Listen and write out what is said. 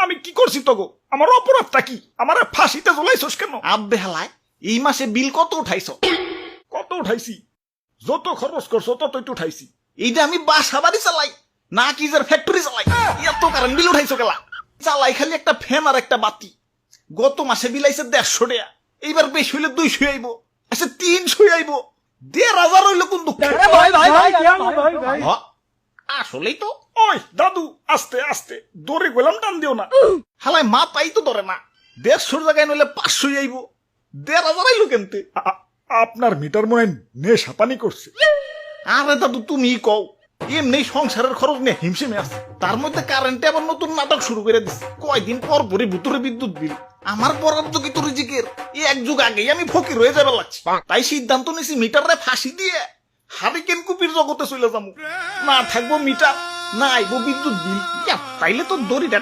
আমি কি করছি তো গো? আমার অপরাধটা কি? আমার ফাঁসিতে ঝুলাইছস কেন? আব্বে হালায়, এই মাসে বিল কত উঠাইছ? কত উঠাইছি? যত খরচ করছো ততই তো উঠাইছি। এইটা আমি বাসা বাড়ি চালাই না কি যে ফ্যাক্টরি চালাই? এত কারণ বিল উঠাইছো গেলা? চালাই খালি একটা ফ্যান আর একটা বাতি। গত মাসে বিল আইছে 150 টাকা, এইবার বেশি হইলে 200 আইব, আচ্ছা 300 আইব, 1500 হইলো কোন দুঃখ? আসলেই তো। ওই দাদু, আস্তে আস্তে, দৌড়ে গেলাম, টান দিও না। হালায় মা পাই তো ধরে না, 150 জায়গায় নইলে 500 আইব, 1500 আইলো কেমতে? আপনার মিটার মনে হয় নেশা পানি করছে। আরে দাদু তুমি কও, এমনি সংসারের খরচ নিয়ে হিমশিমে আছে, তার মধ্যে কারেন্টে আবার নতুন নাটক শুরু করে দিচ্ছে। কয়দিন পর পরই ভুতুরে বিদ্যুৎ বিল। আমার বরাদ্দ কি তোর জিকের? এক যুগ আগেই আমি ফকির হয়ে যাবে লাগছি, তাই সিদ্ধান্ত নিছি মিটারে ফাঁসি দিয়ে হারিকেন কুপির জগতে চলে যাবো। না থাকবো মিটার, না আইবো বিদ্যুৎ বিল। তাইলে তো দড়িটা